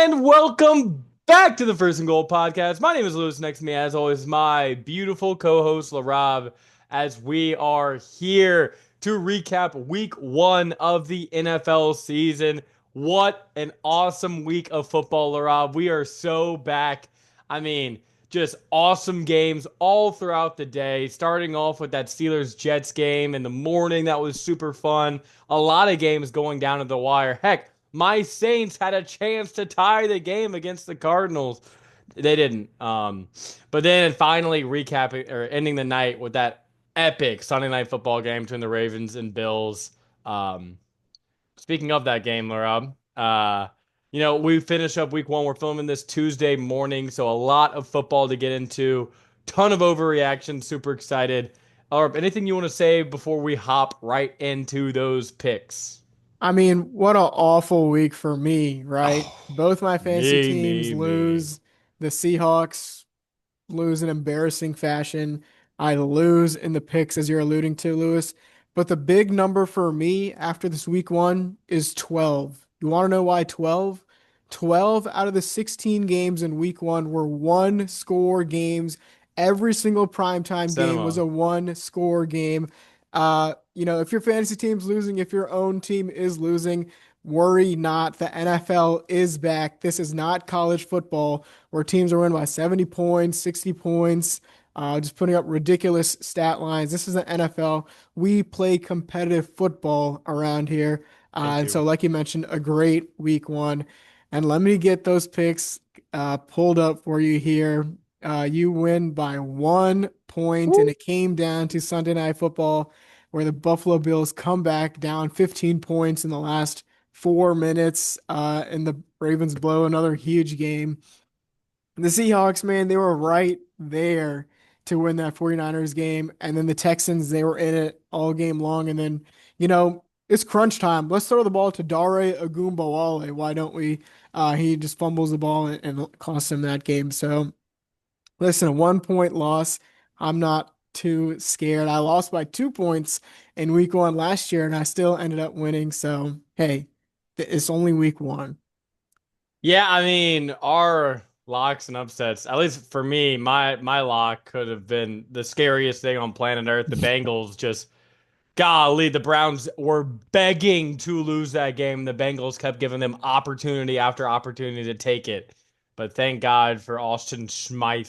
And welcome back to the First and Goal podcast. My name is Lewis. Next to me, as always, my beautiful co-host Laraib, as we are here to recap week one of the NFL season. What an awesome week of football, Laraib. We are so back. I mean, just awesome games all throughout the day, starting off with that Steelers-Jets game in the morning. That was super fun. A lot of games going down to the wire. Heck, my Saints had a chance to tie the game against the Cardinals. They didn't. But then finally recapping or ending the night with that epic Sunday night football game between the Ravens and Bills. Um, Speaking of that game, Rob, we finish up week one. We're filming this Tuesday morning, so a lot of football to get into. Ton of overreaction. Super excited. Anything you want to say before we hop right into those picks? I mean, what an awful week for me, right? Oh, Both my fantasy me, teams me, me. lose. The Seahawks lose in embarrassing fashion. I lose in the picks, as you're alluding to, Lewis. But the big number for me after this week one is 12. You want to know why 12? 12 out of the 16 games in week one were one score games. Every single primetime game was Cinema. a one score game. If your fantasy team's losing, if your own team is losing, worry not. The NFL is back. This is not college football where teams are winning by 70 points, 60 points, just putting up ridiculous stat lines. This is the NFL. We play competitive football around here. Thank And so, you. like you mentioned, a great week one. And let me get those picks pulled up for you here. You win by 1 point, and Woo. it came down to Sunday Night Football, where the Buffalo Bills come back down 15 points in the last 4 minutes, and the Ravens blow another huge game. The Seahawks, man, they were right there to win that 49ers game. And then the Texans, they were in it all game long. And then, it's crunch time. Let's throw the ball to Dare Ogunbowale. Why don't we? He just fumbles the ball and costs him that game. So, listen, a 1 point loss. I'm not too scared. I lost by 2 points in week one last year, and I still ended up winning. So, hey, it's only week one. Yeah, I mean, our locks and upsets, at least for me, my lock could have been the scariest thing on planet Earth. The Bengals just golly, the Browns were begging to lose that game. The Bengals kept giving them opportunity after opportunity to take it. But thank God for Austin Smythe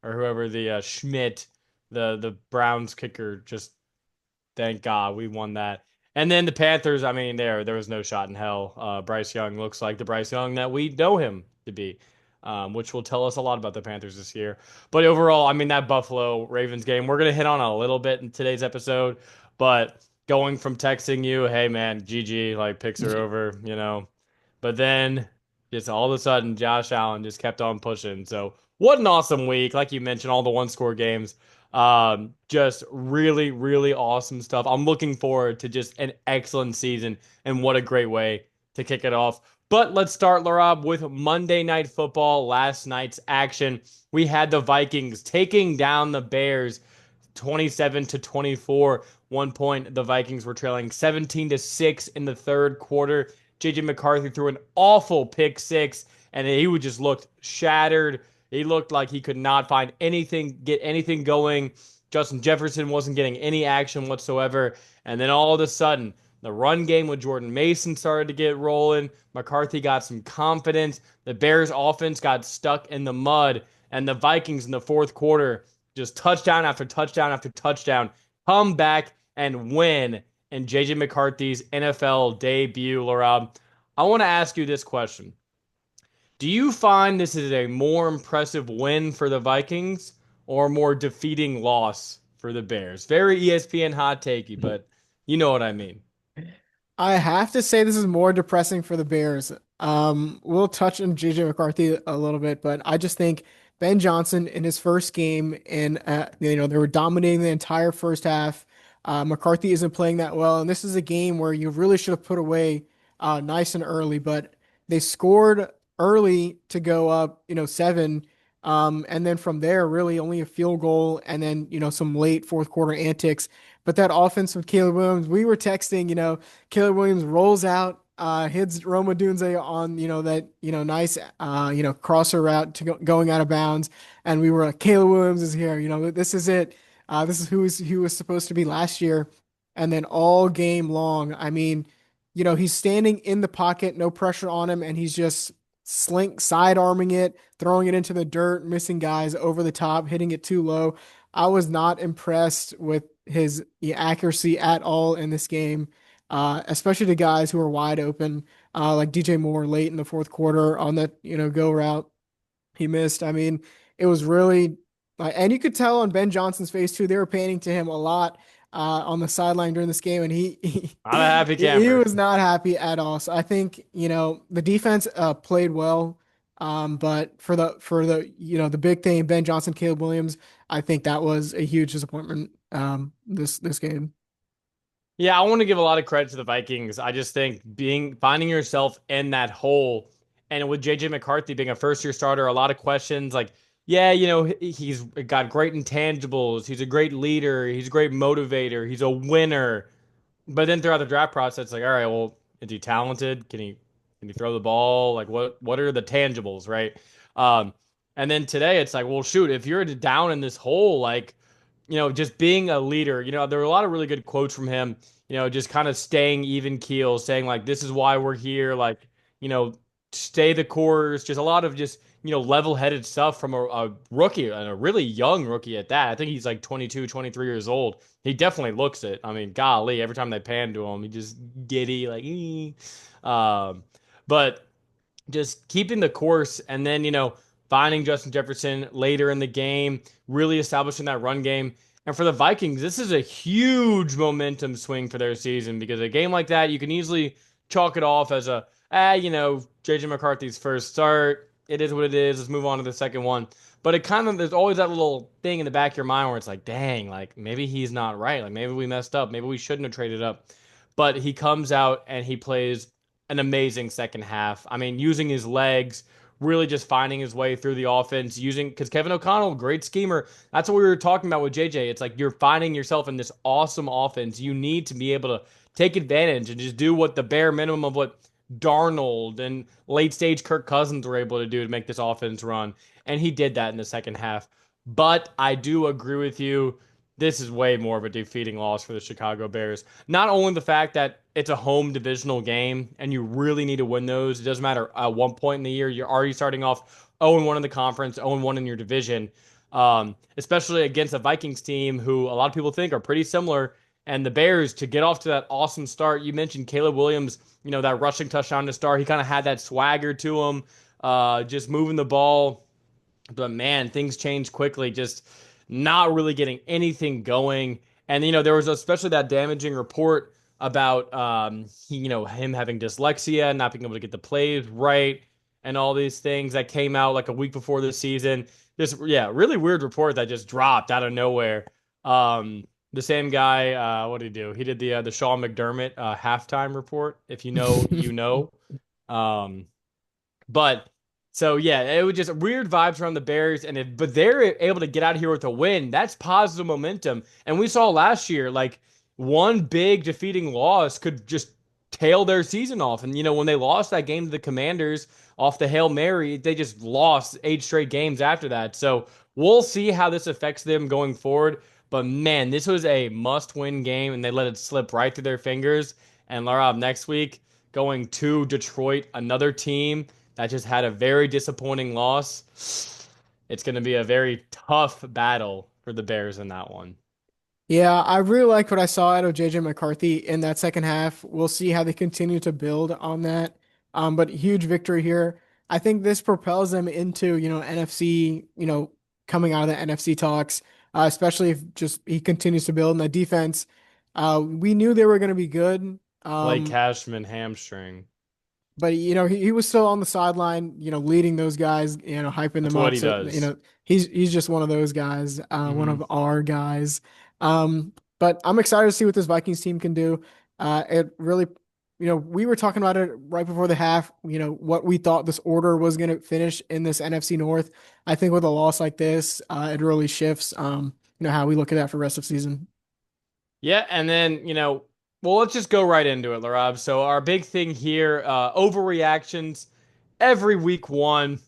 or whoever the Schmidt, the Browns kicker. Just thank God we won that. And then the Panthers, I mean, there was no shot in hell. Bryce Young looks like the Bryce Young that we know him to be, which will tell us a lot about the Panthers this year. But overall, I mean, that Buffalo Ravens game, we're going to hit on a little bit in today's episode. But going from texting you, hey, man, GG, like picks are over. But then just all of a sudden, Josh Allen just kept on pushing. So what an awesome week. Like you mentioned, all the one score games. Just really, really awesome stuff. I'm looking forward to just an excellent season, and what a great way to kick it off. But let's start, Larob, with Monday Night Football, last night's action. We had the Vikings taking down the Bears 27-24. 1 point, the Vikings were trailing 17-6 in the third quarter. JJ McCarthy threw an awful pick six, and he would just looked shattered. He looked like he could not find anything, get anything going. Justin Jefferson wasn't getting any action whatsoever. And then all of a sudden, the run game with Jordan Mason started to get rolling. McCarthy got some confidence. The Bears offense got stuck in the mud. And the Vikings in the fourth quarter, just touchdown after touchdown after touchdown, come back and win in JJ McCarthy's NFL debut, Laura. I want to ask you this question. Do you find this is a more impressive win for the Vikings or a more defeating loss for the Bears? Very ESPN hot takey, but you know what I mean. I have to say this is more depressing for the Bears. We'll touch on JJ McCarthy a little bit, but I just think Ben Johnson in his first game and they were dominating the entire first half. McCarthy isn't playing that well, and this is a game where you really should have put away nice and early, but they scored early to go up, seven. And then from there, really only a field goal and then, some late fourth quarter antics. But that offense with Caleb Williams, we were texting, Caleb Williams rolls out hits Roma Dunze on, that, nice, crosser route going out of bounds. And we were like, Caleb Williams is here. This is it. This is who was supposed to be last year. And then all game long, I mean, he's standing in the pocket, no pressure on him, and he's just side arming it, throwing it into the dirt, missing guys over the top, hitting it too low. I was not impressed with his accuracy at all in this game, especially to guys who are wide open, like DJ Moore late in the fourth quarter on that, go route he missed. I mean, it was really, and you could tell on Ben Johnson's face too. They were panning to him a lot on the sideline during this game, and he Not a happy he camper. was not happy at all. So I think the defense played well, but for the the big thing, Ben Johnson, Caleb Williams, I think that was a huge disappointment this game. Yeah, I want to give a lot of credit to the Vikings. I just think finding yourself in that hole, and with JJ McCarthy being a first year starter, a lot of questions like, yeah, he's got great intangibles. He's a great leader. He's a great motivator. He's a winner. But then throughout the draft process, it's like, all right, well, is he talented? Can he throw the ball? Like, what are the tangibles, right? Um, and then today, it's like, well, shoot, if you're down in this hole, like, just being a leader, there were a lot of really good quotes from him, just kind of staying even keel, saying like, this is why we're here, like, you know, stay the course, just a lot of just, level-headed stuff from a rookie and a really young rookie at that. I think he's like 22, 23 years old. He definitely looks it. I mean, golly, every time they pan to him, he just giddy, like, but just keeping the course and then, finding Justin Jefferson later in the game, really establishing that run game. And for the Vikings, this is a huge momentum swing for their season because a game like that, you can easily chalk it off as JJ McCarthy's first start. It is what it is. Let's move on to the second one. But there's always that little thing in the back of your mind where it's like, dang, like maybe he's not right. Like maybe we messed up. Maybe we shouldn't have traded up. But he comes out and he plays an amazing second half. I mean, using his legs, really just finding his way through the offense, because Kevin O'Connell, great schemer. That's what we were talking about with JJ. It's like you're finding yourself in this awesome offense. You need to be able to take advantage and just do what the bare minimum of what Darnold and late stage Kirk Cousins were able to do to make this offense run. And he did that in the second half. But I do agree with you. This is way more of a defeating loss for the Chicago Bears. Not only the fact that it's a home divisional game and you really need to win those. It doesn't matter at one point in the year, you're already starting off 0-1 in the conference, 0-1 in your division, especially against a Vikings team who a lot of people think are pretty similar. And the Bears, to get off to that awesome start, you mentioned Caleb Williams, that rushing touchdown to start. He kind of had that swagger to him, just moving the ball. But man, things changed quickly. Just not really getting anything going. And there was especially that damaging report about him having dyslexia, not being able to get the plays right, and all these things that came out like a week before the season. This really weird report that just dropped out of nowhere. The same guy, what did he do? He did the Sean McDermott halftime report. If you know, you know. Um, but so yeah, it was just weird vibes around the Bears, but they're able to get out of here with a win. That's positive momentum. And we saw last year, like one big defeating loss could just tail their season off. And when they lost that game to the Commanders off the Hail Mary, they just lost 8 straight games after that. So we'll see how this affects them going forward. But man, this was a must-win game, and they let it slip right through their fingers. And Laraib, next week going to Detroit, another team that just had a very disappointing loss. It's going to be a very tough battle for the Bears in that one. Yeah, I really like what I saw out of JJ McCarthy in that second half. We'll see how they continue to build on that. But huge victory here. I think this propels them into, NFC, coming out of the NFC talks, especially if just he continues to build in the defense. We knew they were going to be good. Blake Um, Cashman hamstring. but he was still on the sideline, leading those guys, hyping That's them what up. he So, does. he's just one of those guys, one Hmm. of our guys. But I'm excited to see what this Vikings team can do. It really, we were talking about it right before the half, what we thought this order was going to finish in this NFC North. I think with a loss like this, it really shifts, how we look at that for the rest of the season. Yeah, and then Well, let's just go right into it, Laraib. So our big thing here, overreactions every week one.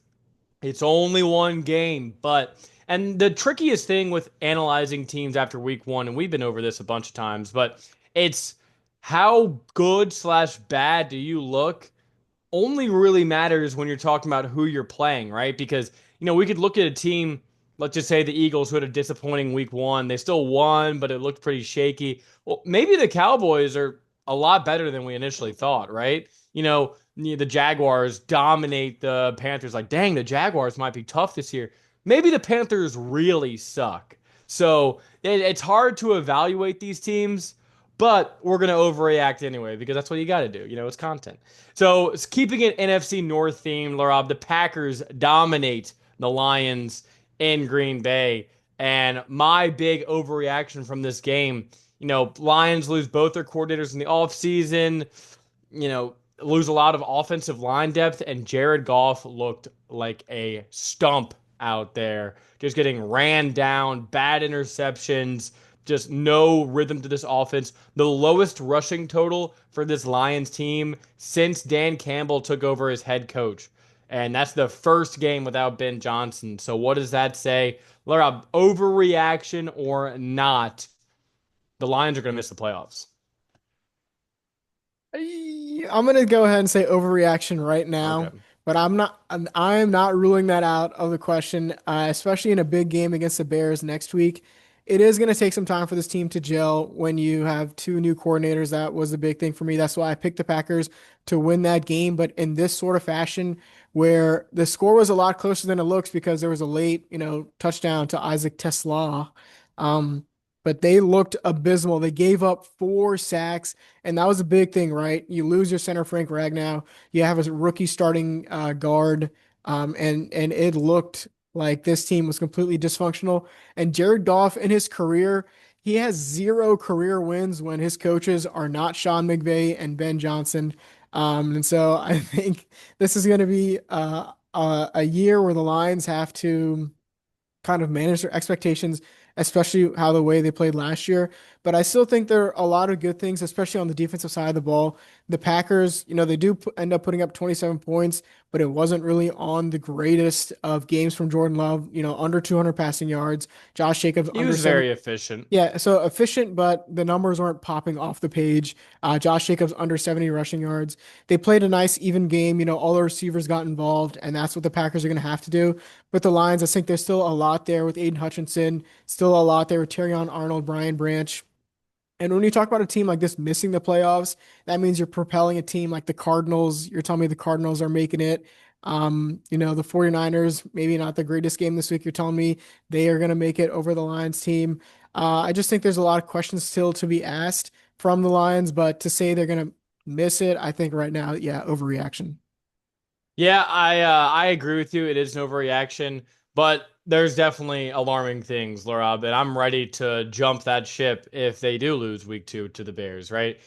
It's only one game, but and the trickiest thing with analyzing teams after week one, and we've been over this a bunch of times, but it's how good slash bad do you look only really matters when you're talking about who you're playing, right? Because, we could look at a team, let's just say the Eagles, who had a disappointing week one. They still won, but it looked pretty shaky. Well, maybe the Cowboys are a lot better than we initially thought, right? The Jaguars dominate the Panthers. Like, dang, the Jaguars might be tough this year. Maybe the Panthers really suck. So it's hard to evaluate these teams, but we're going to overreact anyway because that's what you got to do. It's content. So it's keeping it NFC North themed, Larob, the Packers dominate the Lions in Green Bay. And my big overreaction from this game, Lions lose both their coordinators in the offseason, lose a lot of offensive line depth, and Jared Goff looked like a stump out there, just getting ran down, bad interceptions, just no rhythm to this offense. The lowest rushing total for this Lions team since Dan Campbell took over as head coach. And that's the first game without Ben Johnson. So what does that say? Laura, overreaction or not, the Lions are going to miss the playoffs. I'm gonna go ahead and say overreaction right Okay. now, but I'm not ruling that out of the question, especially in a big game against the Bears next week. It is gonna take some time for this team to gel when you have two new coordinators. That was the big thing for me. That's why I picked the Packers to win that game, but in this sort of fashion, where the score was a lot closer than it looks because there was a late, touchdown to Isaac Tesla. Um, but they looked abysmal. They gave up 4 sacks. And that was a big thing, right? You lose your center, Frank Ragnow. You have a rookie starting guard, and it looked like this team was completely dysfunctional. And Jared Goff in his career, he has 0 career wins when his coaches are not Sean McVay and Ben Johnson. And so I think this is going to be a year where the Lions have to kind of manage their expectations, especially how the way they played last year. But I still think there are a lot of good things, especially on the defensive side of the ball. The Packers, they do end up putting up 27 points, but it wasn't really on the greatest of games from Jordan Love, under 200 passing yards. Josh Jacobs He under was seven. very efficient. Yeah, so efficient, but the numbers weren't popping off the page. Josh Jacobs under 70 rushing yards. They played a nice even game. All the receivers got involved, and that's what the Packers are going to have to do. But the Lions, I think there's still a lot there with Aiden Hutchinson, still a lot there with Terrion Arnold, Brian Branch. And when you talk about a team like this missing the playoffs, that means you're propelling a team like the Cardinals. You're telling me the Cardinals are making it. The 49ers, maybe not the greatest game this week. You're telling me they are going to make it over the Lions team. I just think there's a lot of questions still to be asked from the Lions, but to say they're going to miss it, I think right now, yeah, overreaction. Yeah, I agree with you. It is an overreaction, but there's definitely alarming things, Laura, and I'm ready to jump that ship if they do lose week two to the Bears, right?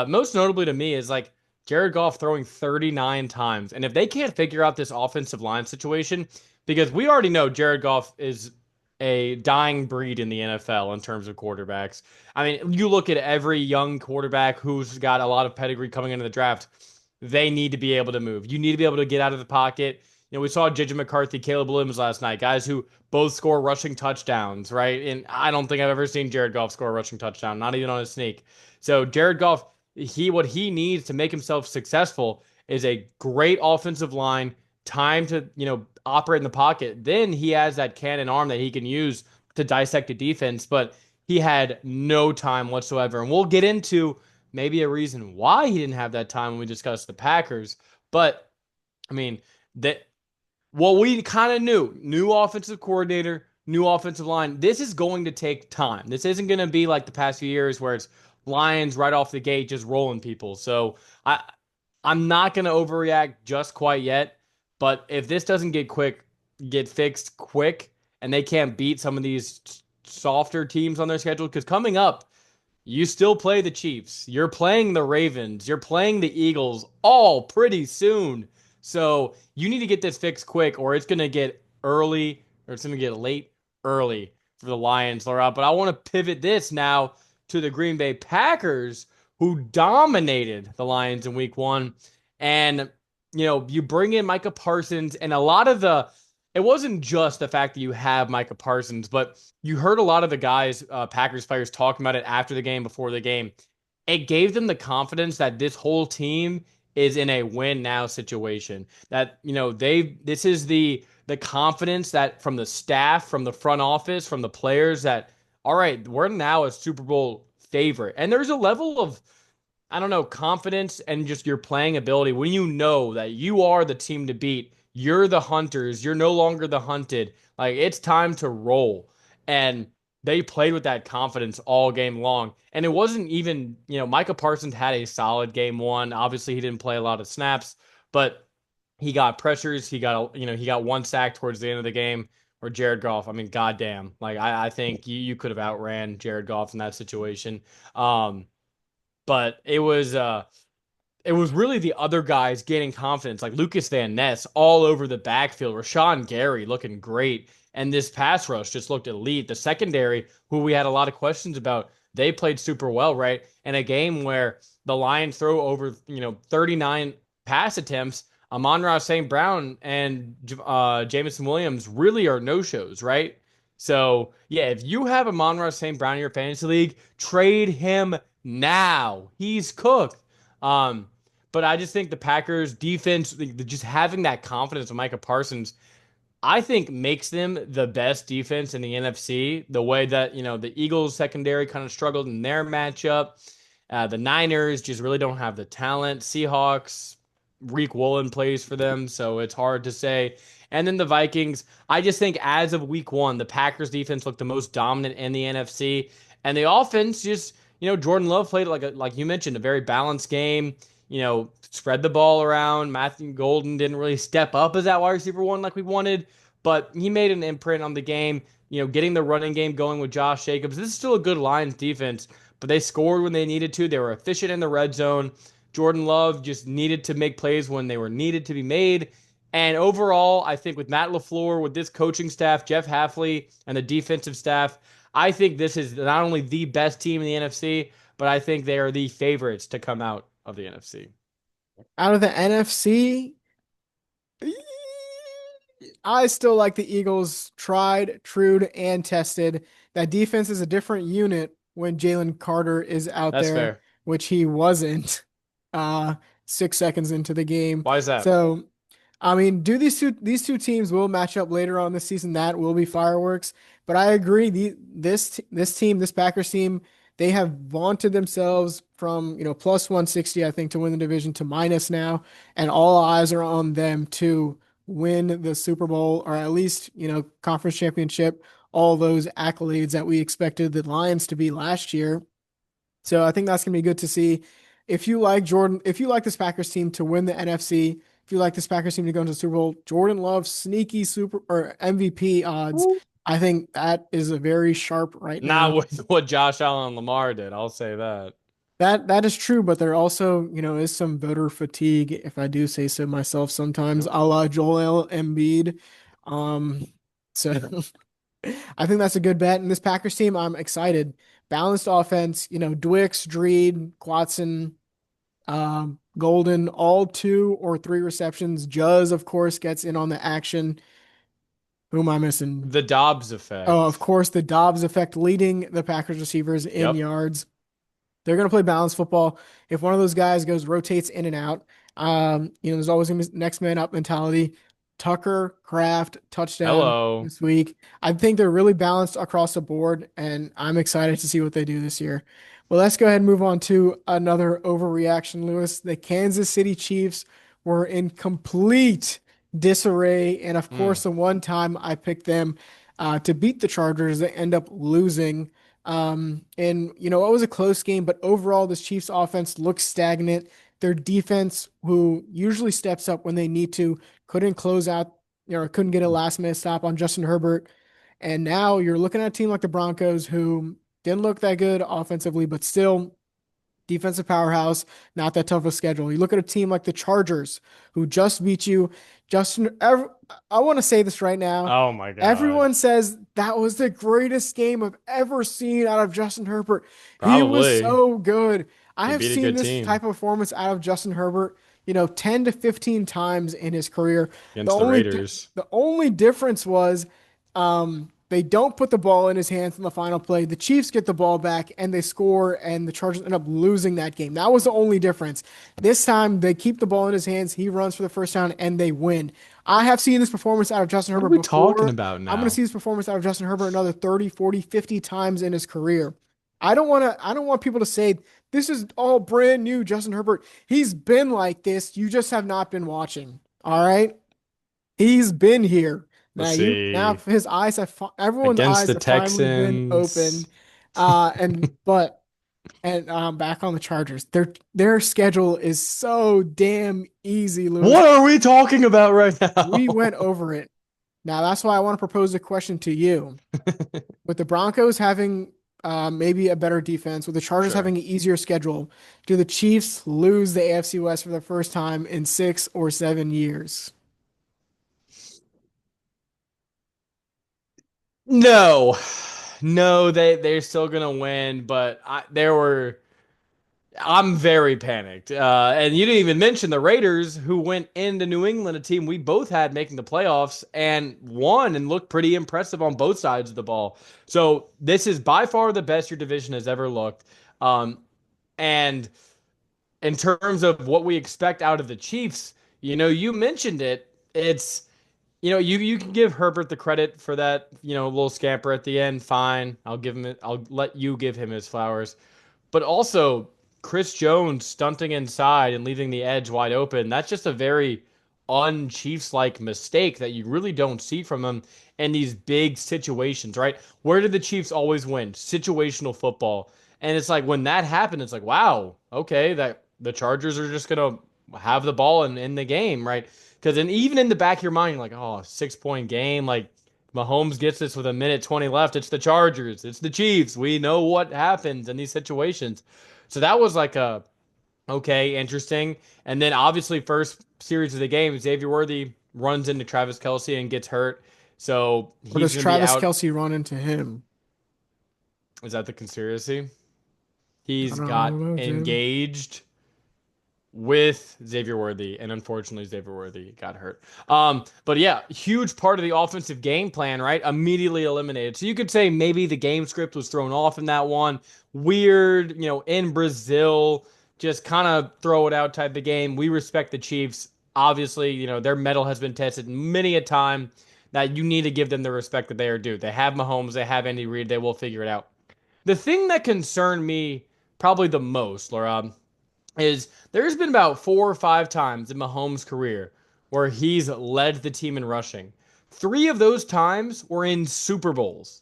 Most notably to me is like Jared Goff throwing 39 times. And if they can't figure out this offensive line situation, because we already know Jared Goff is a dying breed in the NFL in terms of quarterbacks. I mean, you look at every young quarterback who's got a lot of pedigree coming into the draft, they need to be able to move. You need to be able to get out of the pocket. We saw JJ McCarthy, Caleb Williams last night, guys who both score rushing touchdowns, right? And I don't think I've ever seen Jared Goff score a rushing touchdown, not even on a sneak. So Jared Goff, what he needs to make himself successful is a great offensive line, time to, operate in the pocket. Then he has that cannon arm that he can use to dissect a defense, but he had no time whatsoever. And we'll get into maybe a reason why he didn't have that time when we discussed the Packers. But I mean, that what we kind of knew, new offensive coordinator, new offensive line. This is going to take time. This isn't going to be like the past few years where it's Lions right off the gate just rolling people. So I'm not going to overreact just quite yet. But if this doesn't get fixed quick, and they can't beat some of these softer teams on their schedule, because coming up, you still play the Chiefs. You're playing the Ravens. You're playing the Eagles all pretty soon. So you need to get this fixed quick, or it's going to get early, or it's going to get late early for the Lions, Laura. But I want to pivot this now to the Green Bay Packers, who dominated the Lions in week one. And, you bring in Micah Parsons, and a lot of it wasn't just the fact that you have Micah Parsons, but you heard a lot of the guys, Packers players, talking about it after the game, before the game. It gave them the confidence that this whole team is in a win now situation. That, this is the confidence that from the staff, from the front office, from the players that, all right, we're now a Super Bowl favorite. And there's a level of, I don't know, confidence and just your playing ability when you know that you are the team to beat. You're the hunters. You're no longer the hunted. Like, it's time to roll. And they played with that confidence all game long. And it wasn't even, Micah Parsons had a solid game one. Obviously, he didn't play a lot of snaps, but he got pressures. He got one sack towards the end of the game. Or Jared Goff. I mean, goddamn. Like, I think you could have outran Jared Goff in that situation. But it was really the other guys gaining confidence, like Lucas Van Ness all over the backfield, Rashawn Gary looking great, and this pass rush just looked elite. The secondary, who we had a lot of questions about, they played super well, right? In a game where the Lions throw over 39 pass attempts, Amon-Ra St. Brown and Jameson Williams really are no shows, right? So yeah, if you have Amon-Ra St. Brown in your fantasy league, trade him now. He's cooked. Um, but I just think the Packers defense, just having that confidence with Micah Parsons, I think makes them the best defense in the NFC. The way that, the Eagles secondary kind of struggled in their matchup. The Niners just really don't have the talent. Seahawks, Reek Woolen plays for them, so it's hard to say. And then the Vikings, I just think as of week one, the Packers defense looked the most dominant in the NFC. And the offense just, Jordan Love played like you mentioned, a very balanced game. Spread the ball around. Matthew Golden didn't really step up as that wide receiver one like we wanted, but he made an imprint on the game. Getting the running game going with Josh Jacobs. This is still a good Lions defense, but they scored when they needed to. They were efficient in the red zone. Jordan Love just needed to make plays when they were needed to be made. And overall, I think with Matt LaFleur, with this coaching staff, Jeff Hafley, and the defensive staff, I think this is not only the best team in the NFC, but I think they are the favorites to come out of the NFC. Out of the NFC, I still like the Eagles tried, true, and tested. That defense is a different unit when Jalen Carter is out That's there, fair. which he wasn't uh 6 seconds into the game. Why is that? So I mean, do these two teams will match up later on this season. That will be fireworks. But I agree. This team, this Packers team, they have vaunted themselves from plus 160, I think, to win the division to minus now, and all eyes are on them to win the Super Bowl or at least conference championship. All those accolades that we expected the Lions to be last year. So I think that's gonna be good to see. If you like this Packers team to win the NFC, if you like this Packers team to go into the Super Bowl, Jordan Love's sneaky super or MVP odds, I think that is a very sharp right Not now. with what Josh Allen and Lamar did. I'll say that. That is true, but there also, is some voter fatigue, if I do say so myself sometimes, Yep. a la Joel Embiid. Um, so I think that's a good bet. And this Packers team, I'm excited. Balanced offense, Dwix, Dreed, Watson, Golden, all 2 or 3 receptions. Juz, of course, gets in on the action. Who am I missing? The Dobbs Oh, of effect. course, the Dobbs effect leading the Packers receivers in Yep. yards. They're going to play balanced football. If one of those guys rotates in and out, there's always going to be next man up mentality. Tucker, Kraft, touchdown Hello. this week. I think they're really balanced across the board, and I'm excited to see what they do this year. Well, let's go ahead and move on to another overreaction, Lewis. The Kansas City Chiefs were in complete disarray, and of Mm. course, the one time I picked them to beat the Chargers, they end up losing. And it was a close game, but overall, this Chiefs offense looks stagnant. Their defense, who usually steps up when they need to, couldn't close out, couldn't get a last minute stop on Justin Herbert. And now you're looking at a team like the Broncos, who didn't look that good offensively, but still defensive powerhouse, not that tough a schedule. You look at a team like the Chargers, who just beat you. I want to say this right now. Oh my God. Everyone says that was the greatest game I've ever seen out of Justin Herbert. He was Probably. so good. I He have beat a seen good this team type of performance out of Justin Herbert, 10 to 15 times in his career. The against the only Raiders. the only difference was they don't put the ball in his hands in the final play. The Chiefs get the ball back and they score, and the Chargers end up losing that game. That was the only difference. This time they keep the ball in his hands. He runs for the first down and they win. I have seen this performance out of Justin What are Herbert we talking before. about I'm going to now? see this performance out of Justin Herbert another 30, 40, 50 times in his career. I don't want people to say this is all brand new Justin Herbert. He's been like this. You just have not been watching. All right? He's been here. Let's Now see. his eyes everyone's Against eyes the have finally been Texans. opened. And but and back on the Chargers. Their schedule is so damn easy, Lewis. What are we talking about right We now? went over it. Now that's why I want to propose a question to you. With the Broncos having maybe a better defense, with the Chargers Sure. having an easier schedule, do the Chiefs lose the AFC West for the first time in 6 or 7 years? No. No, they're still gonna win, but I'm very panicked. And you didn't even mention the Raiders, who went into New England, a team we both had making the playoffs, and won and looked pretty impressive on both sides of the ball. So this is by far the best your division has ever looked. And in terms of what we expect out of the Chiefs, you mentioned it. It's you can give Herbert the credit for that, little scamper at the end. Fine, I'll give him it. I'll let you give him his flowers. But also, Chris Jones stunting inside and leaving the edge wide open. That's just a very un-Chiefs like mistake that you really don't see from them in these big situations, right? Where did the Chiefs always win? Situational football. And it's like when that happened, it's like, wow, okay, that the Chargers are just gonna have the ball in the game, right? Because then even in the back of your mind, you're like, oh, 6 point game, like Mahomes gets this with a minute 20 left. It's the Chargers. It's the Chiefs. We know what happens in these situations. So that was like okay, interesting. And then obviously first series of the game, Xavier Worthy runs into Travis Kelce and gets hurt. So Or he's does going to be Travis out. Kelsey run into him? Is that the conspiracy? I He's got don't know, Jim. engaged with Xavier Worthy, and unfortunately Xavier Worthy got hurt. But yeah, huge part of the offensive game plan, right? Immediately eliminated. So you could say maybe the game script was thrown off in that one. Weird, in Brazil, just kind of throw it out type of game. We respect the Chiefs. Obviously, their mettle has been tested many a time that you need to give them the respect that they are due. They have Mahomes, they have Andy Reid, they will figure it out. The thing that concerned me probably the most, Laura, is there's been about 4 or 5 times in Mahomes' career where he's led the team in rushing. 3 of those times were in Super Bowls.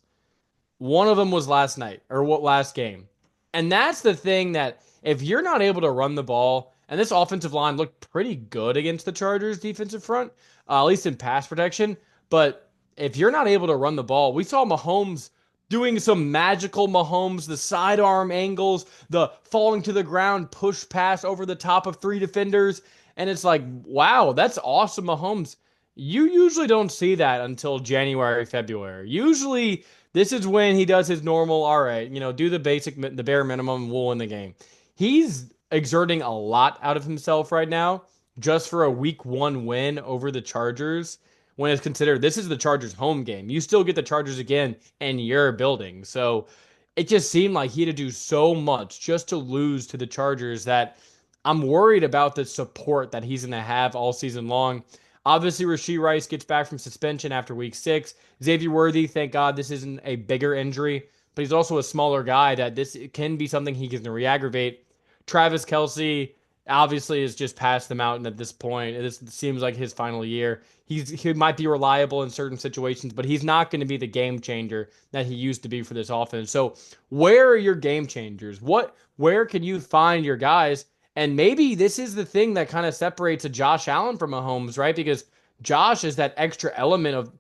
One of them was last night or what last game. And that's the thing that if you're not able to run the ball, and this offensive line looked pretty good against the Chargers defensive front, at least in pass protection, but if you're not able to run the ball, we saw Mahomes doing some magical Mahomes, the sidearm angles, the falling to the ground push pass over the top of 3 defenders, and it's like, wow, that's awesome Mahomes. You usually don't see that until January, February. Usually this is when he does his normal, all right, do the bare minimum, we'll win the game. He's exerting a lot out of himself right now just for a week 1 win over the Chargers when it's considered this is the Chargers home game. You still get the Chargers again in your building. So it just seemed like he had to do so much just to lose to the Chargers that I'm worried about the support that he's going to have all season long. Obviously, Rashee Rice gets back from suspension after week 6. Xavier Worthy, thank God this isn't a bigger injury, but he's also a smaller guy that this can be something he can re-aggravate. Travis Kelce obviously is just past the mountain at this point. This seems like his final year. He might be reliable in certain situations, but he's not going to be the game changer that he used to be for this offense. So where are your game changers? Where can you find your guys? And maybe this is the thing that kind of separates a Josh Allen from Mahomes, right? Because Josh is that extra element of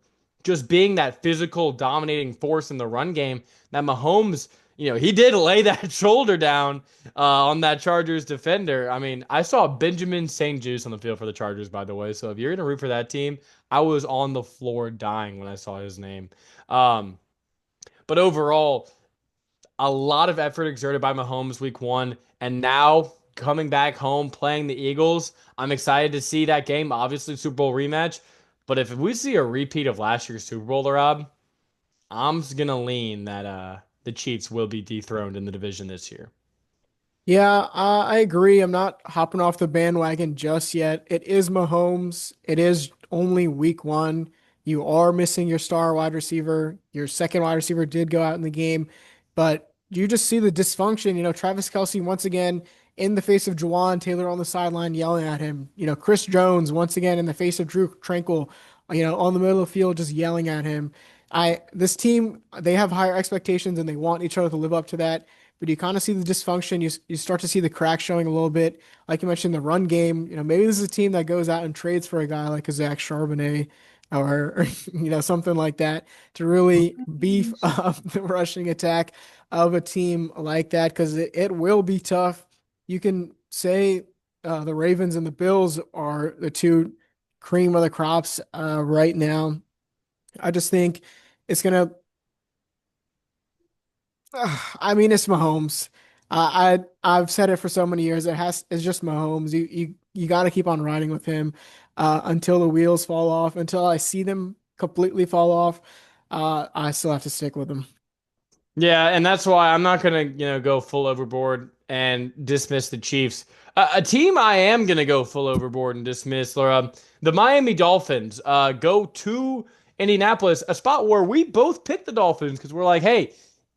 just being that physical dominating force in the run game that Mahomes, he did lay that shoulder down on that Chargers defender. I mean, I saw Benjamin St. Juice on the field for the Chargers, by the way. So if you're going to root for that team, I was on the floor dying when I saw his name. Um, but overall, a lot of effort exerted by Mahomes week 1. And now coming back home playing the Eagles, I'm excited to see that game. Obviously, Super Bowl rematch. But if we see a repeat of last year's Super Bowl, Rob, I'm just gonna lean that the Chiefs will be dethroned in the division this year. Yeah, I agree. I'm not hopping off the bandwagon just yet. It is Mahomes. It is only week one. You are missing your star wide receiver. Your second wide receiver did go out in the game, but you just see the dysfunction. Travis Kelce once again in the face of Juwan Taylor on the sideline yelling at him. Chris Jones once again in the face of Drew Tranquil, on the middle of the field just yelling at him. This team, they have higher expectations and they want each other to live up to that, but you kind of see the dysfunction. You start to see the cracks showing a little bit. Like you mentioned, the run game. Maybe this is a team that goes out and trades for a guy like a Zach Charbonnet or something like that to really beef up the rushing attack of a team like that because it will be tough. You can say the Ravens and the Bills are the two cream of the crops right now. I just think it's gonna I mean, it's Mahomes. I've said it for so many years. It's just Mahomes. You got to keep on riding with him until the wheels fall off. Until I see them completely fall off, I still have to stick with him. Yeah, and that's why I'm not gonna, go full overboard and dismiss the Chiefs. A team I am gonna go full overboard and dismiss, Laura, the Miami Dolphins. Go to Indianapolis, a spot where we both picked the Dolphins because we're like, hey,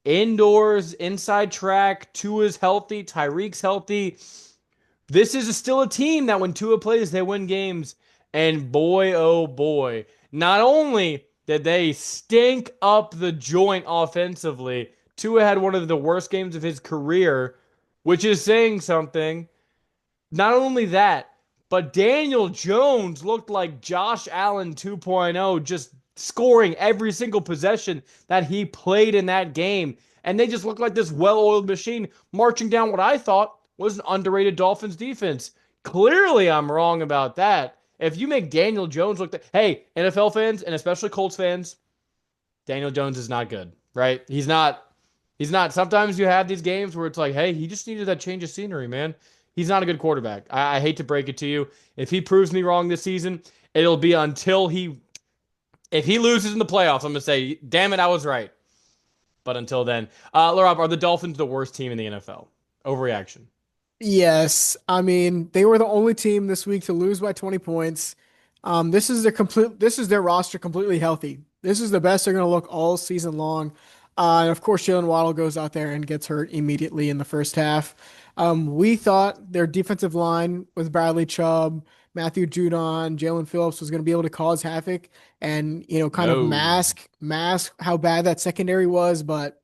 indoors, inside track, Tua's healthy, Tyreek's healthy. This is still a team that when Tua plays, they win games. And boy, oh boy, not only did they stink up the joint offensively, Tua had one of the worst games of his career, which is saying something. Not only that, but Daniel Jones looked like Josh Allen 2.0, just scoring every single possession that he played in that game. And they just looked like this well oiled machine marching down what I thought was an underrated Dolphins defense. Clearly, I'm wrong about that. If you make Daniel Jones look, hey, NFL fans and especially Colts fans, Daniel Jones is not good, right? He's not. He's not. Sometimes you have these games where it's like, hey, he just needed that change of scenery, man. He's not a good quarterback. I hate to break it to you. If he proves me wrong this season, it'll be until if he loses in the playoffs, I'm gonna say, damn it, I was right. But until then, Laraib, are the Dolphins the worst team in the NFL? Overreaction. Yes, I mean they were the only team this week to lose by 20 points. This is their roster completely healthy. This is the best they're going to look all season long. And of course, Jalen Waddle goes out there and gets hurt immediately in the first half. We thought their defensive line with Bradley Chubb, Matthew Judon, Jalen Phillips was going to be able to cause havoc and kind of No. mask how bad that secondary was, but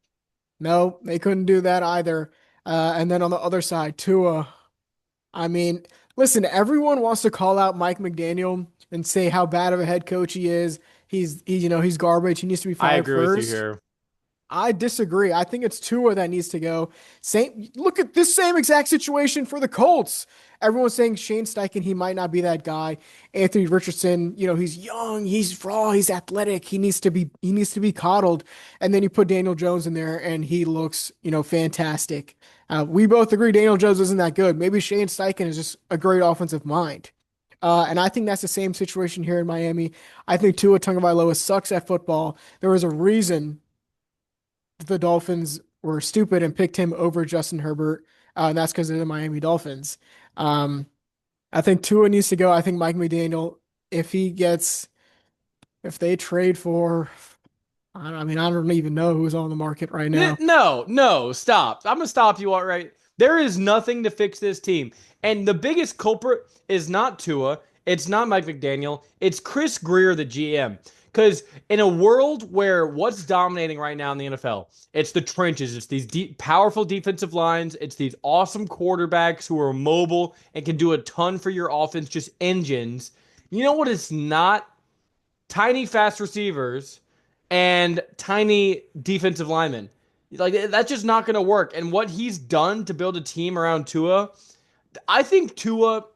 no, they couldn't do that either. And then on the other side, Tua. I mean, listen, everyone wants to call out Mike McDaniel and say how bad of a head coach he is. He's garbage. He needs to be I fired agree with you first. here. I disagree. I think it's Tua that needs to go. Same, look at this same exact situation for the Colts. Everyone's saying Shane Steichen, he might not be that guy. Anthony Richardson, he's young, he's raw, he's athletic. He needs to be coddled. And then you put Daniel Jones in there and he looks, fantastic. We both agree Daniel Jones isn't that good. Maybe Shane Steichen is just a great offensive mind. And I think that's the same situation here in Miami. I think Tua Tagovailoa sucks at football. There was a reason the Dolphins were stupid and picked him over Justin Herbert. And that's because of the Miami Dolphins. Um, I think Tua needs to go. I think Mike McDaniel, if they trade for, I don't even know who's on the market right now. No, no, stop. I'm gonna stop you outright. There is nothing to fix this team, and the biggest culprit is not Tua. It's not Mike McDaniel. It's Chris Greer, the GM. Because in a world where what's dominating right now in the NFL, it's the trenches. It's these deep, powerful defensive lines. It's these awesome quarterbacks who are mobile and can do a ton for your offense, just engines. You know what? It's not tiny, fast receivers and tiny defensive linemen. Like that's just not going to work. And what he's done to build a team around Tua, I think Tua.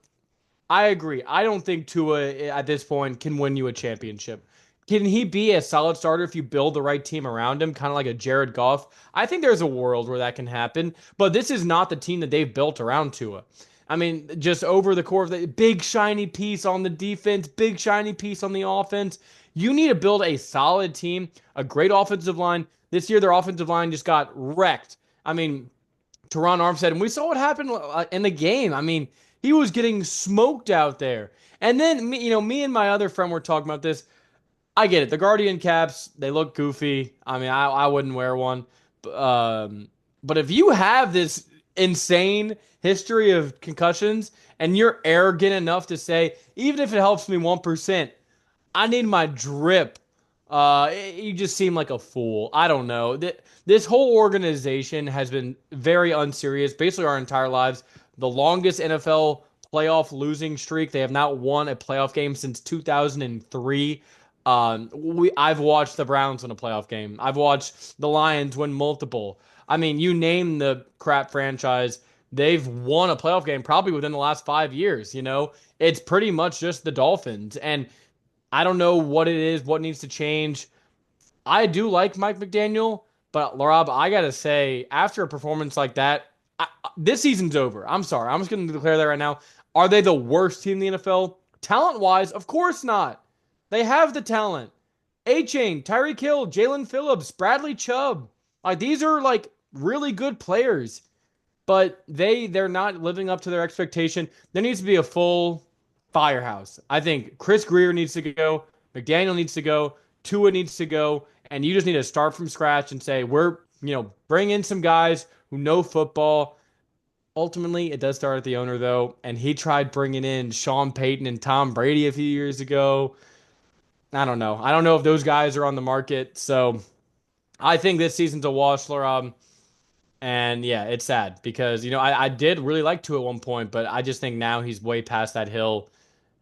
I agree. I don't think Tua at this point can win you a championship. can he be a solid starter if you build the right team around him, kind of like a Jared Goff? I think there's a world where that can happen, but this is not the team that they've built around Tua. I mean, just over the core of the big shiny piece on the defense, big shiny piece on the offense. You need to build a solid team, a great offensive line. This year, their offensive line just got wrecked. I mean, Teron Armstead, and we saw what happened in the game. I mean, he was getting smoked out there. And then, me and my other friend were talking about this. I get it. The Guardian caps, they look goofy. I mean, I wouldn't wear one. Um, but if you have this insane history of concussions and you're arrogant enough to say, even if it helps me 1%, I need my drip. You just seem like a fool. I don't know. This whole organization has been very unserious, basically our entire lives. The longest NFL playoff losing streak. They have not won a playoff game since 2003. I've watched the Browns win a playoff game. I've watched the Lions win multiple. I mean, you name the crap franchise, they've won a playoff game probably within the last 5 years. It's pretty much just the Dolphins, and I don't know what it is, what needs to change. I do like Mike McDaniel, but Laraib, I gotta say, after a performance like that, this season's over. I'm sorry. I'm just gonna declare that right now. Are they the worst team in the NFL? Talent wise, of course not. They have the talent. A Chain, Tyreek Hill, Jalen Phillips, Bradley Chubb. Like these are like really good players, but they're not living up to their expectation. There needs to be a full firehouse. I think Chris Greer needs to go, McDaniel needs to go, Tua needs to go, and you just need to start from scratch and say we're bring in some guys who know football. Ultimately, it does start at the owner though, and he tried bringing in Sean Payton and Tom Brady a few years ago. I don't know. I don't know if those guys are on the market. So I think this season's a wash, Laura. And yeah, it's sad because, I did really like Tua at one point, but I just think now he's way past that hill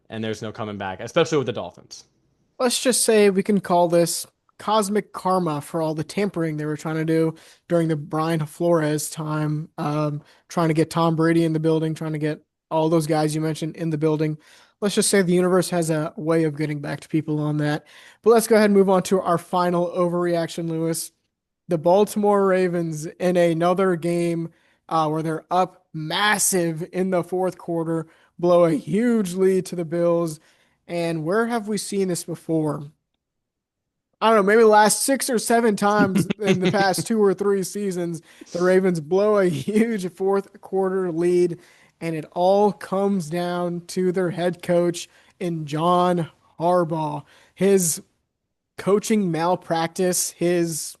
and there's no coming back, especially with the Dolphins. Let's just say we can call this cosmic karma for all the tampering they were trying to do during the Brian Flores time, trying to get Tom Brady in the building, trying to get all those guys you mentioned in the building. Let's just say the universe has a way of getting back to people on that. But let's go ahead and move on to our final overreaction, Lewis. The Baltimore Ravens in another game where they're up massive in the fourth quarter, blow a huge lead to the Bills. And where have we seen this before? I don't know, maybe the last 6 or 7 times in the past 2 or 3 seasons, the Ravens blow a huge fourth quarter lead, and it all comes down to their head coach in John Harbaugh. His coaching malpractice, his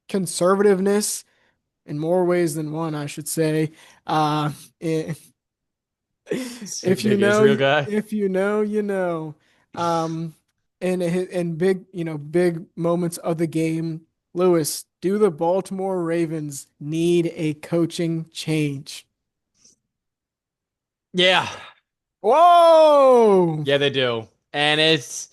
conservativeness in more ways than one, I should say. Uh, it, if you Big know, Israel guy. if you know, you know. Um, and big, big moments of the game, Lewis, do the Baltimore Ravens need a coaching change? Yeah. Whoa! Yeah, they do. And it's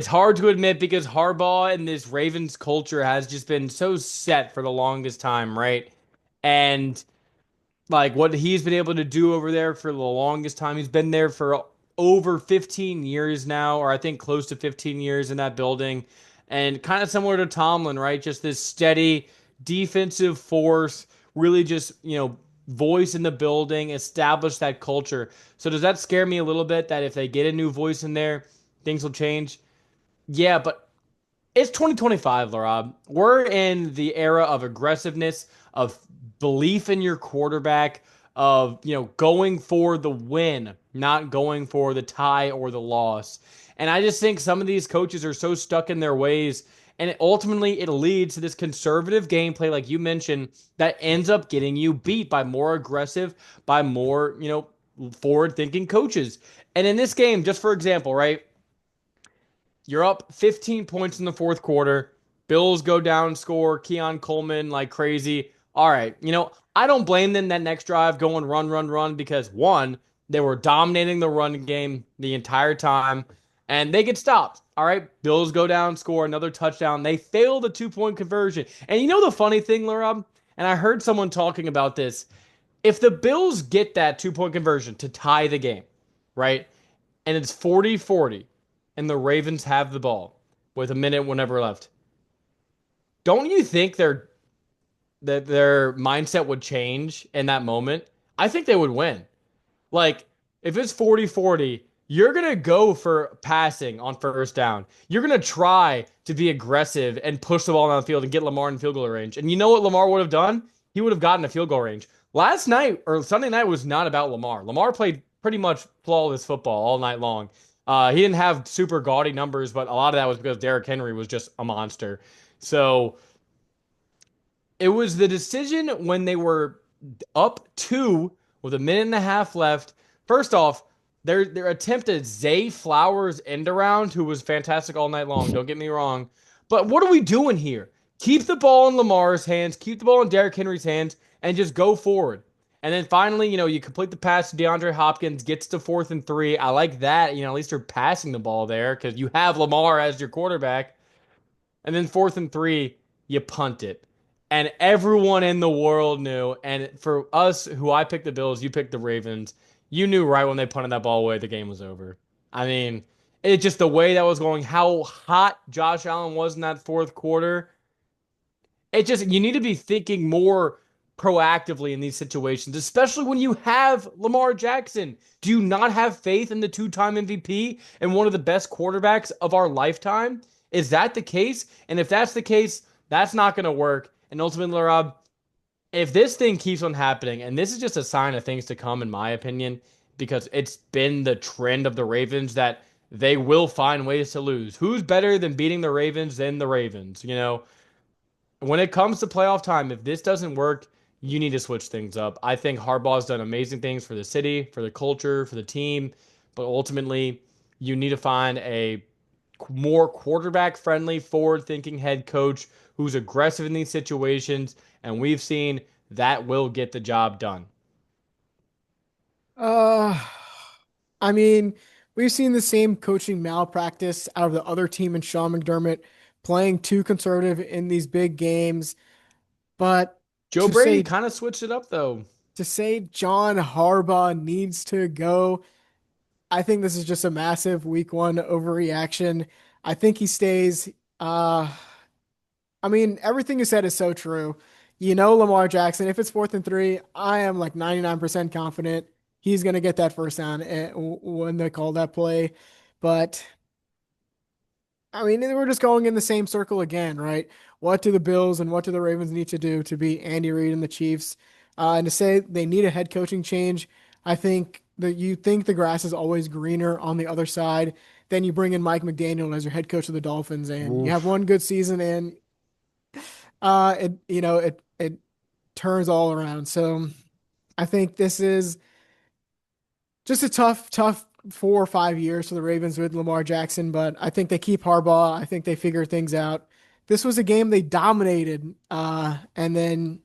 hard to admit because Harbaugh and this Ravens culture has just been so set for the longest time, right? And like what he's been able to do over there for the longest time. He's been there for over 15 years now, or I think close to 15 years in that building. And kind of similar to Tomlin, right? Just this steady defensive force, really just, voice in the building, establish that culture. So does that scare me a little bit that if they get a new voice in there, things will change? Yeah, but it's 2025, Larob. We're in the era of aggressiveness, of belief in your quarterback, of going for the win, not going for the tie or the loss. And I just think some of these coaches are so stuck in their ways, and ultimately it leads to this conservative gameplay, like you mentioned, that ends up getting you beat by more aggressive, by more forward-thinking coaches. And in this game, just for example, right? You're up 15 points in the fourth quarter. Bills go down, score. Keon Coleman like crazy. All right, I don't blame them that next drive going run, run, run because one, they were dominating the run game the entire time, and they get stopped. All right, Bills go down, score another touchdown. They fail the 2 point conversion. And the funny thing, Larob, and I heard someone talking about this. If the Bills get that 2 point conversion to tie the game, right? And it's 40-40, and the Ravens have the ball. with a minute whenever left. Don't you think their mindset would change in that moment? I think they would win. Like, if it's 40-40, you're going to go for passing on first down. You're going to try to be aggressive and push the ball down the field and get Lamar in field goal range. And you know what Lamar would have done? He would have gotten a field goal range. Last night or Sunday night was not about Lamar. Lamar played pretty much flawless football all night long. He didn't have super gaudy numbers, but a lot of that was because Derrick Henry was just a monster. So it was the decision when they were up two with a minute and a half left. First off, their attempt at Zay Flowers end around, who was fantastic all night long. Don't get me wrong, but what are we doing here? Keep the ball in Lamar's hands, keep the ball in Derrick Henry's hands, and just go forward. And then finally, you complete the pass to DeAndre Hopkins, gets to 4th and 3. I like that. At least you're passing the ball there because you have Lamar as your quarterback. And then 4th and 3, you punt it. And everyone in the world knew. And for us, who I picked the Bills, you picked the Ravens. You knew right when they punted that ball away, the game was over. I mean, it's just the way that was going, how hot Josh Allen was in that fourth quarter. It just, you need to be thinking more proactively in these situations, especially when you have Lamar Jackson. Do you not have faith in the two-time MVP and one of the best quarterbacks of our lifetime? Is that the case? And if that's the case, that's not going to work. And ultimately, Laraib, if this thing keeps on happening, and this is just a sign of things to come, in my opinion, because it's been the trend of the Ravens that they will find ways to lose. Who's better than beating the Ravens than the Ravens? When it comes to playoff time, if this doesn't work, you need to switch things up. I think Harbaugh's done amazing things for the city, for the culture, for the team, but ultimately, you need to find a more quarterback friendly, forward thinking head coach who's aggressive in these situations. And we've seen that will get the job done. Uh, I mean, we've seen the same coaching malpractice out of the other team in Sean McDermott playing too conservative in these big games. But Joe to Brady say kind of switched it up, though. to say John Harbaugh needs to go, I think this is just a massive week one overreaction. I think he stays. I mean, everything you said is so true. Lamar Jackson, if it's 4th and 3, I am like 99% confident he's going to get that first down when they call that play. But I mean, we're just going in the same circle again, right? What do the Bills and what do the Ravens need to do to beat Andy Reid and the Chiefs? And to say they need a head coaching change, I think that you think the grass is always greener on the other side. Then you bring in Mike McDaniel as your head coach of the Dolphins, and you have Oof. one good season, and it turns all around. So I think this is just a tough 4 or 5 years for the Ravens with Lamar Jackson, but I think they keep Harbaugh. I think they figure things out. This was a game they dominated, and then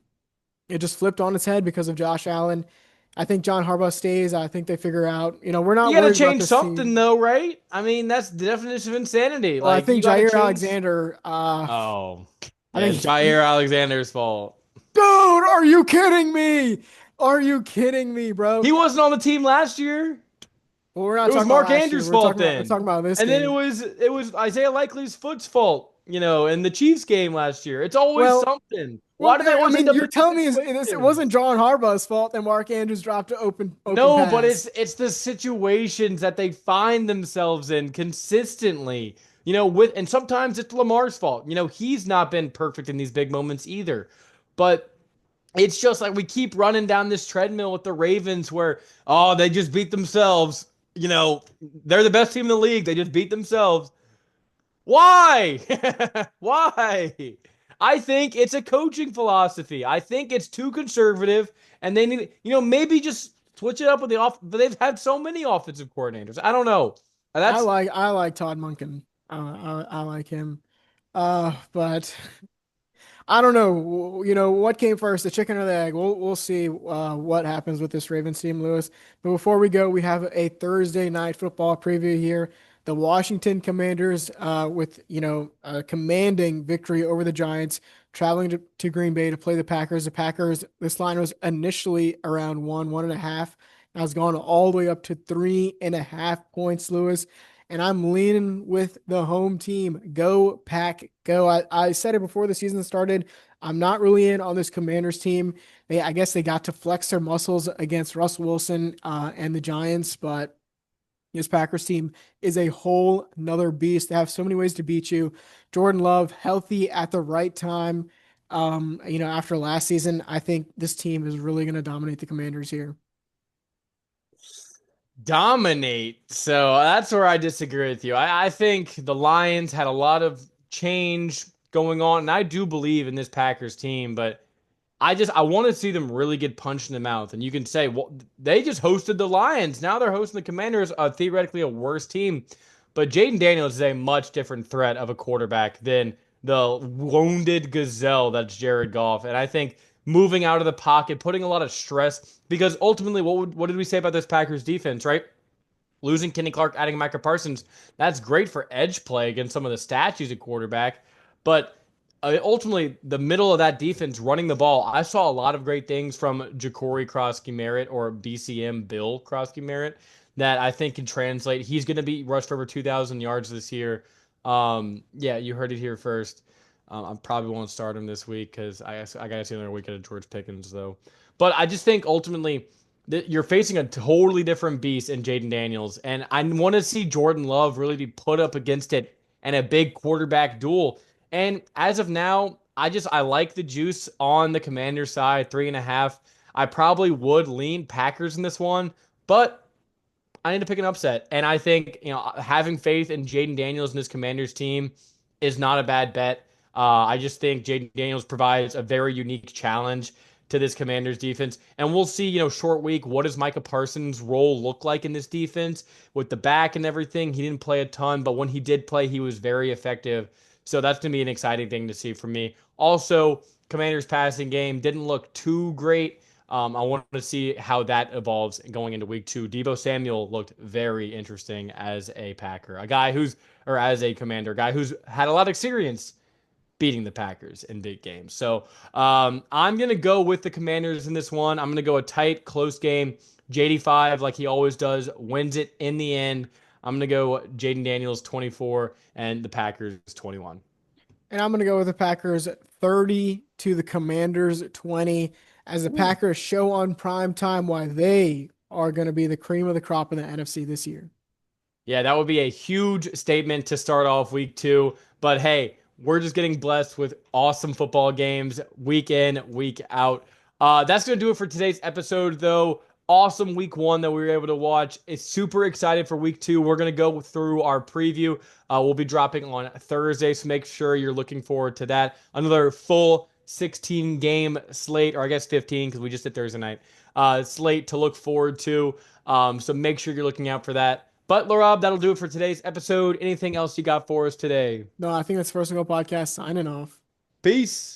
it just flipped on its head because of Josh Allen. I think John Harbaugh stays. I think they figure out, we're not You got to worried about change this something, team. though, right? I mean, that's the definition of insanity. Well, I Like, you think got to Jair change. Alexander, Oh, I yeah, think it's Jair Alexander's fault. dude, are you kidding me? Are you kidding me, bro? He wasn't on the team last year. Well, we're It not was talking about Mark last year. Andrews' fault We're then. talking about this And then it game. was it was Isaiah Likely's foot's fault, in the Chiefs game last year. It's always Well, something. well, Why do they I always end mean, up you're in these telling me it situations? wasn't John Harbaugh's fault that Mark Andrews dropped an open No, but pass. it's the situations that they find themselves in consistently. And sometimes it's Lamar's fault. He's not been perfect in these big moments either. But it's just like we keep running down this treadmill with the Ravens where, oh, they just beat themselves. They're the best team in the league. They just beat themselves. Why? Why? I think it's a coaching philosophy. I think it's too conservative, and they need, maybe just switch it up with the off. But they've had so many offensive coordinators. I don't know. That's I like Todd Monken. I like him. But I don't know. What came first, the chicken or the egg? We'll see what happens with this Ravens team, Lewis. But before we go, we have a Thursday night football preview here. The Washington Commanders, with a commanding victory over the Giants, traveling to Green Bay to play the Packers. The Packers, this line was initially around 1.5. Now it's gone all the way up to 3.5 points, Lewis. and I'm leaning with the home team. Go, Pack, go. I said it before the season started. I'm not really in on this Commanders team. I guess they got to flex their muscles against Russell Wilson and the Giants, but this Packers team is a whole nother beast. They have so many ways to beat you. Jordan Love, healthy at the right time. After last season, I think this team is really going to dominate the Commanders here. Dominate. So that's where I disagree with you. I think the Lions had a lot of change going on, and I do believe in this Packers team, but I want to see them really get punched in the mouth. And you can say, well, they just hosted the Lions. Now they're hosting the Commanders, theoretically a worse team. But Jaden Daniels is a much different threat of a quarterback than the wounded gazelle that's Jared Goff. And I think moving out of the pocket, putting a lot of stress, because ultimately, what did we say about this Packers defense, right? Losing Kenny Clark, adding Micah Parsons, that's great for edge play against some of the statues at quarterback. But ultimately, the middle of that defense running the ball, I saw a lot of great things from Ja'Cory Krosky Merritt or BCM Bill Krosky Merritt that I think can translate. He's going to be rushed for over 2,000 yards this year. Yeah, you heard it here first. I probably won't start him this week because I got to see another week of George Pickens, though. But I just think ultimately you're facing a totally different beast in Jaden Daniels, and I want to see Jordan Love really be put up against it and a big quarterback duel. And as of now, I like the juice on the Commander side, 3.5. I probably would lean Packers in this one, but I need to pick an upset. And I think, having faith in Jaden Daniels and his Commanders team is not a bad bet. I just think Jaden Daniels provides a very unique challenge to this Commanders defense. And we'll see, short week, what does Micah Parsons' role look like in this defense with the back and everything? He didn't play a ton, but when he did play, he was very effective. So that's going to be an exciting thing to see for me. Also, Commanders passing game didn't look too great. I want to see how that evolves going into week 2. Deebo Samuel looked very interesting as a Packer, or as a Commander, a guy who's had a lot of experience beating the Packers in big games. So I'm going to go with the Commanders in this one. I'm going to go a tight, close game. JD5, like he always does, wins it in the end. I'm going to go Jaden Daniels 24 and the Packers 21. And I'm going to go with the Packers 30 to the Commanders 20 as the Ooh. Packers show on prime time why they are going to be the cream of the crop in the NFC this year. Yeah, that would be a huge statement to start off week 2. But hey, we're just getting blessed with awesome football games week in, week out. That's going to do it for today's episode, though. Awesome week 1 that we were able to watch. It's super excited for week 2. We're going to go through our preview. We'll be dropping on Thursday, so make sure you're looking forward to that. Another full 16 game slate, or I guess 15 because we just did Thursday night. Slate to look forward to. So make sure you're looking out for that. But Laraib, that'll do it for today's episode. Anything else you got for us today? No, I think that's First and Goal Podcast signing off. Peace.